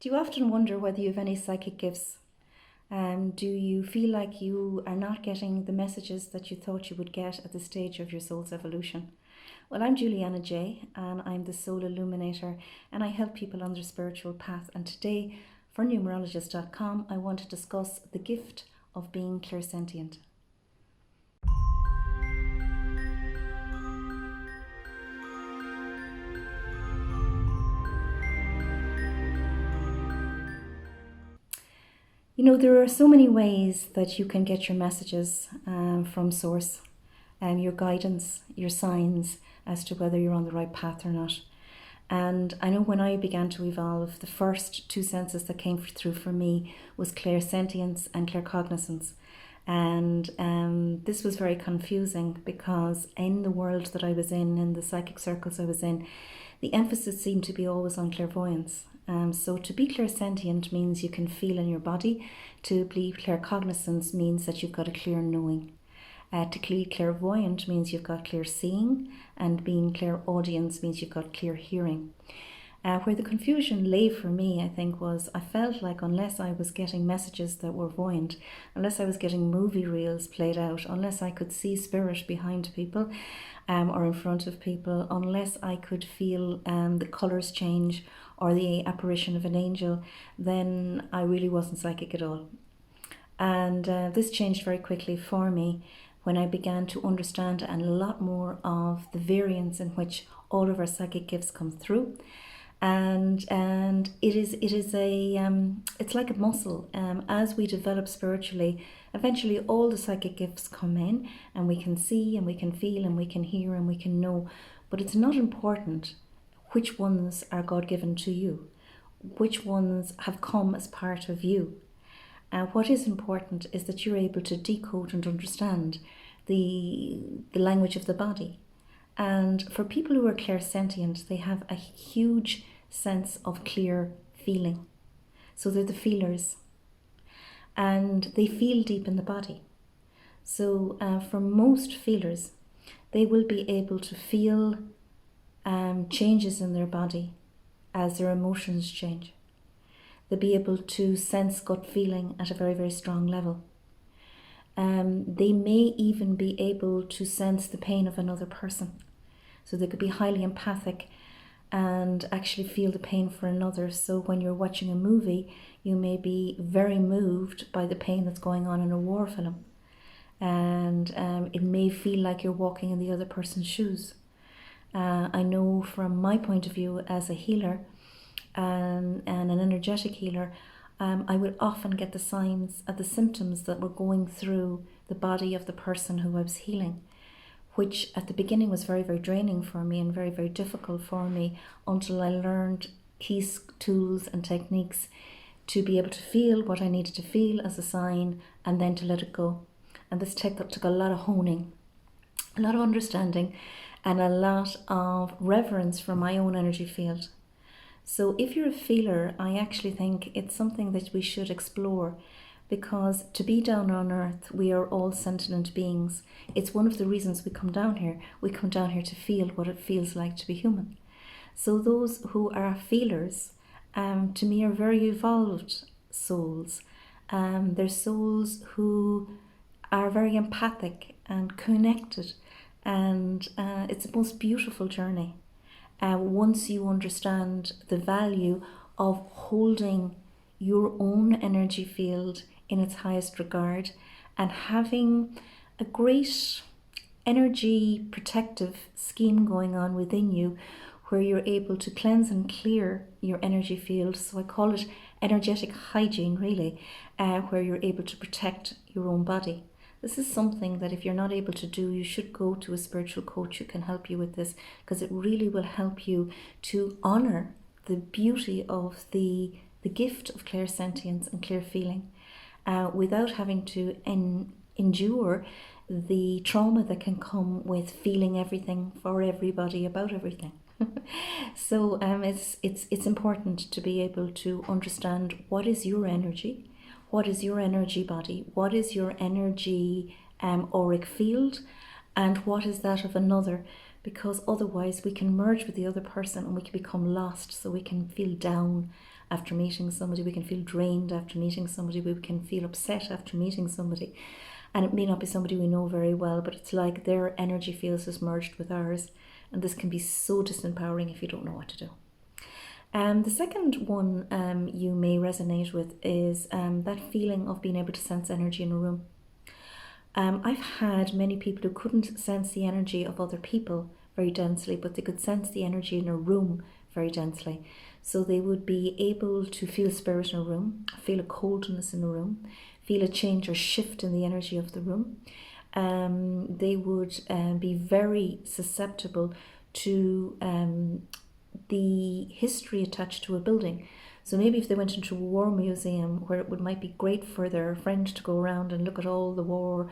Do you often wonder whether you have any psychic gifts? Do you feel like you are not getting the messages that you thought you would get at this stage of your soul's evolution? Well, I'm Julianna Jay, and I'm the Soul Illuminator, and I help people on their spiritual path. And today, for numerologist.com, I want to discuss the gift of being clairsentient. You know, there are so many ways that you can get your messages from Source, your guidance, your signs as to whether you're on the right path or not. And I know when I began to evolve, the first two senses that came through for me was clairsentience and claircognizance. And this was very confusing because in the world that I was in the psychic circles I was in, the emphasis seemed to be always on clairvoyance. So to be clairsentient means you can feel in your body. To be claircognizance means that you've got a clear knowing. To be clairvoyant means you've got clear seeing, and being clairaudience means you've got clear hearing. Where the confusion lay for me, I think, was I felt like unless I was getting messages that were voyant, unless I was getting movie reels played out, unless I could see spirit behind people or in front of people, unless I could feel the colours change or the apparition of an angel, then I really wasn't psychic at all. And this changed very quickly for me when I began to understand a lot more of the variance in which all of our psychic gifts come through. And it's like a muscle. As we develop spiritually, eventually all the psychic gifts come in, and we can see and we can feel and we can hear and we can know. But it's not important which ones are God-given to you, which ones have come as part of you. What is important is that you're able to decode and understand the language of the body. And for people who are clairsentient, they have a huge sense of clear feeling. So they're the feelers. And they feel deep in the body. So for most feelers, they will be able to feel changes in their body as their emotions change. They'll be able to sense gut feeling at a very, very strong level. They may even be able to sense the pain of another person. So they could be highly empathic and actually feel the pain for another. So when you're watching a movie, you may be very moved by the pain that's going on in a war film. And it may feel like you're walking in the other person's shoes. I know from my point of view as a healer and an energetic healer, I would often get the signs and the symptoms that were going through the body of the person who I was healing, which at the beginning was very, very draining for me and very, very difficult for me until I learned keys, tools and techniques to be able to feel what I needed to feel as a sign and then to let it go. And this took a lot of honing, a lot of understanding, and a lot of reverence for my own energy field. So if you're a feeler, I actually think it's something that we should explore, because to be down on earth, we are all sentient beings. It's one of the reasons we come down here. We come down here to feel what it feels like to be human. So those who are feelers, to me, are very evolved souls. They're souls who are very empathic and connected, and it's the most beautiful journey. Once you understand the value of holding your own energy field in its highest regard and having a great energy protective scheme going on within you where you're able to cleanse and clear your energy field. So I call it energetic hygiene, really, where you're able to protect your own body. This is something that if you're not able to do, you should go to a spiritual coach who can help you with this, because it really will help you to honor the beauty of the gift of clairsentience and clear feeling without having to endure the trauma that can come with feeling everything for everybody about everything. So it's important to be able to understand what is your energy. What is your energy body? What is your energy auric field? And what is that of another? because otherwise we can merge with the other person and we can become lost. So we can feel down after meeting somebody, we can feel drained after meeting somebody, we can feel upset after meeting somebody. And it may not be somebody we know very well, but it's like their energy fields is merged with ours. And this can be so disempowering if you don't know what to do. The second one you may resonate with is that feeling of being able to sense energy in a room. I've had many people who couldn't sense the energy of other people very densely, but they could sense the energy in a room very densely. So they would be able to feel spirit in a room, feel a coldness in the room, feel a change or shift in the energy of the room. They would be very susceptible to the history attached to a building. So maybe if they went into a war museum where it might be great for their friend to go around and look at all the war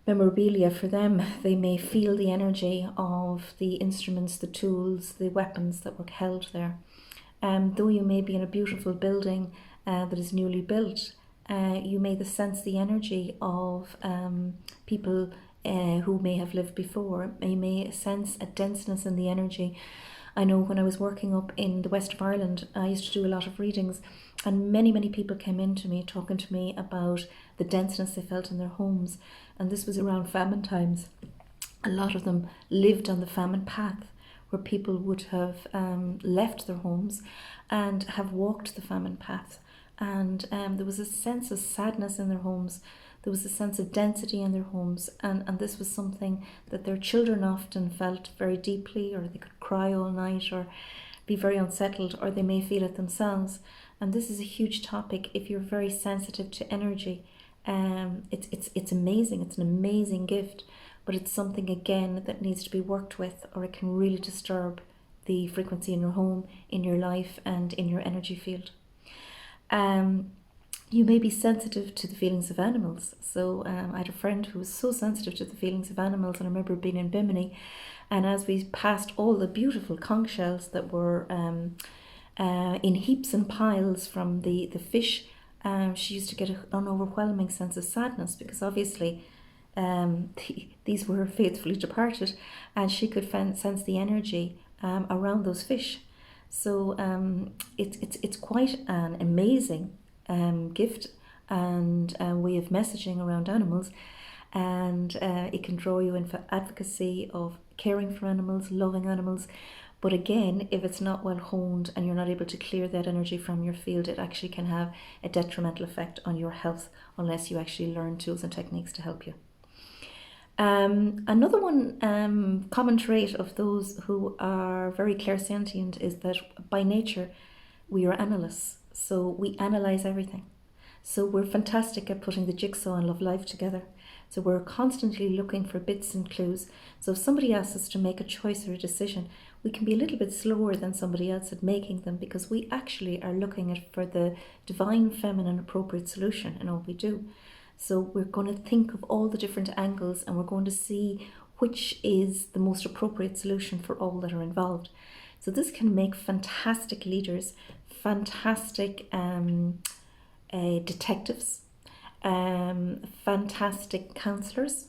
memorabilia, for them, they may feel the energy of the instruments, the tools, the weapons that were held there. Though you may be in a beautiful building that is newly built, you may sense the energy of people who may have lived before. You may sense a denseness in the energy. I know when I was working up in the west of Ireland, I used to do a lot of readings, and many people came in to me talking to me about the denseness they felt in their homes. And this was around famine times. A lot of them lived on the famine path, where people would have left their homes and have walked the famine path. And there was a sense of sadness in their homes. There was a sense of density in their homes, and this was something that their children often felt very deeply, or they could cry all night or be very unsettled, or they may feel it themselves. And this is a huge topic if you're very sensitive to energy. It's amazing. It's an amazing gift, but it's something again that needs to be worked with, or it can really disturb the frequency in your home, in your life, and in your energy field. You may be sensitive to the feelings of animals. So I had a friend who was so sensitive to the feelings of animals, and I remember being in Bimini, and as we passed all the beautiful conch shells that were in heaps and piles from the fish, she used to get an overwhelming sense of sadness, because obviously these were faithfully departed, and she could sense the energy around those fish. So it's quite an amazing gift and way of messaging around animals, and it can draw you in for advocacy of caring for animals, loving animals. But again, if it's not well honed and you're not able to clear that energy from your field, it actually can have a detrimental effect on your health unless you actually learn tools and techniques to help you. Another one common trait of those who are very clairsentient is that by nature we are analysts. So we analyze everything. So we're fantastic at putting the jigsaw and love life together. So we're constantly looking for bits and clues. So if somebody asks us to make a choice or a decision, we can be a little bit slower than somebody else at making them, because we actually are looking for the divine, feminine, appropriate solution in all we do. So we're going to think of all the different angles, and we're going to see which is the most appropriate solution for all that are involved. So this can make fantastic leaders, fantastic detectives, fantastic counselors,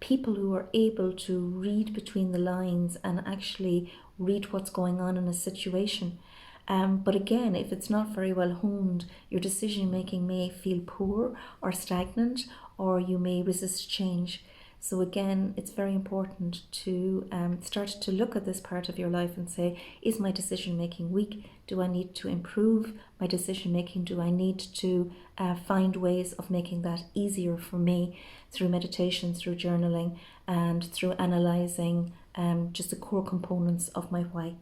people who are able to read between the lines and actually read what's going on in a situation. But again, if it's not very well honed, your decision making may feel poor or stagnant, or you may resist change. So again, it's very important to start to look at this part of your life and say, is my decision making weak? Do I need to improve my decision making? Do I need to find ways of making that easier for me through meditation, through journaling, and through analysing just the core components of my why?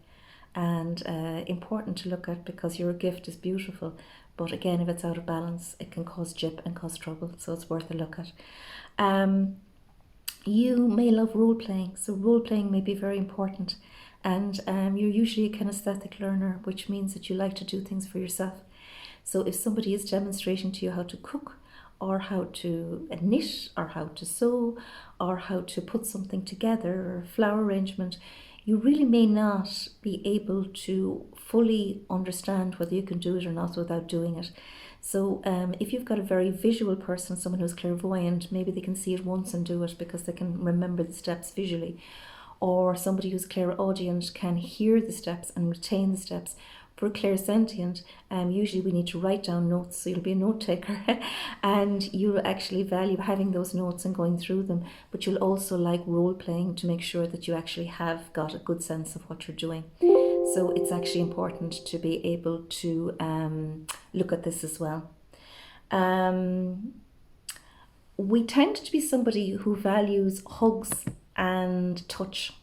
And important to look at, because your gift is beautiful, but again, if it's out of balance, it can cause jip and cause trouble, so it's worth a look at. You may love role playing, so role playing may be very important, and you're usually a kinesthetic learner, which means that you like to do things for yourself. So if somebody is demonstrating to you how to cook, or how to knit, or how to sew, or how to put something together, or flower arrangement, you really may not be able to fully understand whether you can do it or not without doing it. So if you've got a very visual person, someone who's clairvoyant, maybe they can see it once and do it because they can remember the steps visually. Or somebody who's clairaudient can hear the steps and retain the steps. For clairsentient, usually we need to write down notes, so you'll be a note taker and you'll actually value having those notes and going through them, but you'll also like role playing to make sure that you actually have got a good sense of what you're doing. So it's actually important to be able to look at this as well. We tend to be somebody who values hugs and touch.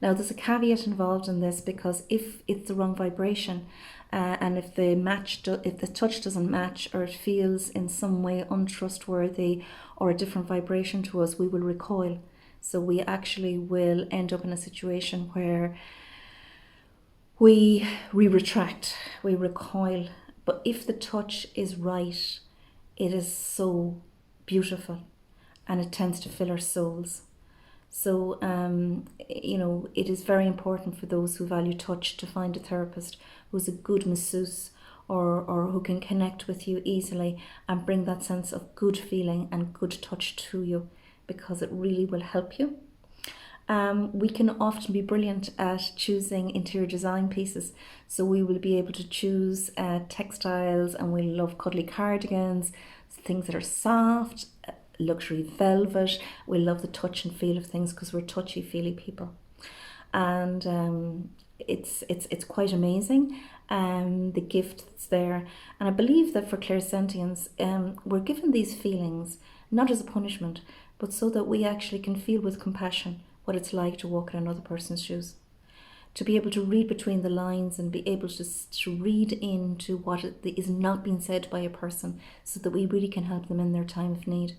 Now there's a caveat involved in this, because if it's the wrong vibration and if the touch doesn't match, or it feels in some way untrustworthy or a different vibration to us, we will recoil. So we actually will end up in a situation where we retract, we recoil. But if the touch is right, it is so beautiful and it tends to fill our souls. So, it is very important for those who value touch to find a therapist who's a good masseuse, or who can connect with you easily and bring that sense of good feeling and good touch to you, because it really will help you. We can often be brilliant at choosing interior design pieces. So we will be able to choose textiles, and we love cuddly cardigans, things that are soft, luxury velvet. We love the touch and feel of things because we're touchy-feely people. And it's quite amazing, the gift that's there. And I believe that for clairsentience, we're given these feelings not as a punishment, but so that we actually can feel with compassion what it's like to walk in another person's shoes, to be able to read between the lines and be able to read into what is not being said by a person, so that we really can help them in their time of need.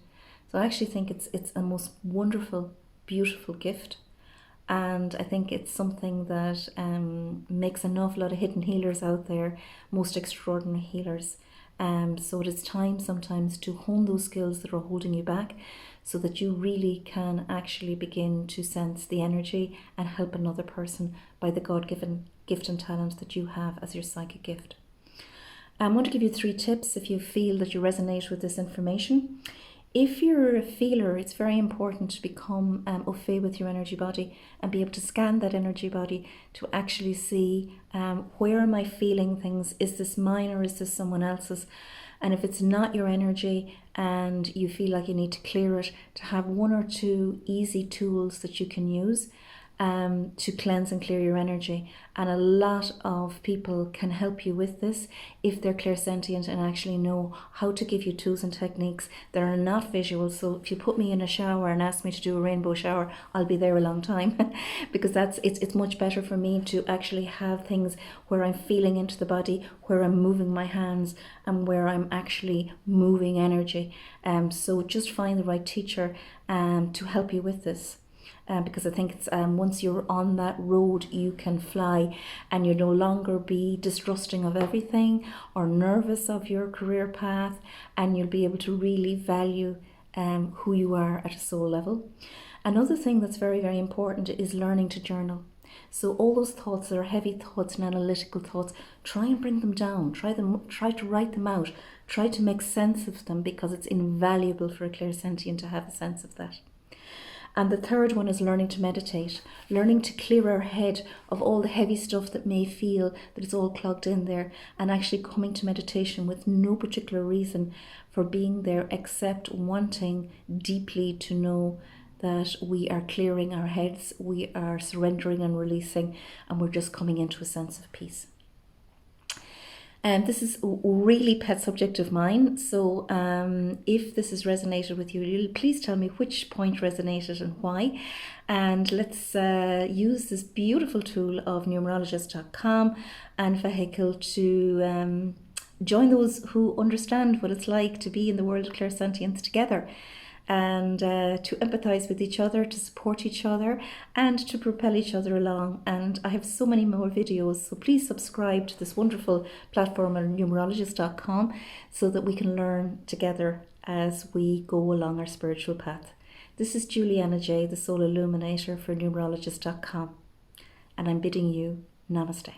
So I actually think it's a most wonderful, beautiful gift. And I think it's something that makes an awful lot of hidden healers out there, most extraordinary healers. So it is time sometimes to hone those skills that are holding you back, so that you really can actually begin to sense the energy and help another person by the God-given gift and talent that you have as your psychic gift. I want to give you 3 tips if you feel that you resonate with this information. If you're a feeler, it's very important to become au fait with your energy body and be able to scan that energy body to actually see where am I feeling things? Is this mine or is this someone else's? And if it's not your energy and you feel like you need to clear it, to have 1 or 2 easy tools that you can use to cleanse and clear your energy. And a lot of people can help you with this if they're clairsentient and actually know how to give you tools and techniques that are not visual. So if you put me in a shower and ask me to do a rainbow shower, I'll be there a long time because it's much better for me to actually have things where I'm feeling into the body, where I'm moving my hands, and where I'm actually moving energy. So just find the right teacher to help you with this. Because I think it's once you're on that road, you can fly, and you no longer be distrusting of everything or nervous of your career path, and you'll be able to really value who you are at a soul level. Another thing that's very, very important is learning to journal. So all those thoughts that are heavy thoughts and analytical thoughts, try and bring them down, try to write them out, try to make sense of them, because it's invaluable for a clairsentient to have a sense of that. And the third one is learning to meditate, learning to clear our head of all the heavy stuff that may feel that it's all clogged in there, and actually coming to meditation with no particular reason for being there except wanting deeply to know that we are clearing our heads, we are surrendering and releasing, and we're just coming into a sense of peace. And this is a really pet subject of mine. So if this has resonated with you, please tell me which point resonated and why. And let's use this beautiful tool of numerologist.com and Vehicle to join those who understand what it's like to be in the world of clairsentience together, and to empathize with each other, to support each other, and to propel each other along. And I have so many more videos, so please subscribe to this wonderful platform on numerologist.com so that we can learn together as we go along our spiritual path. This is Julianna Jay, the Soul Illuminator for numerologist.com. and I'm bidding you namaste.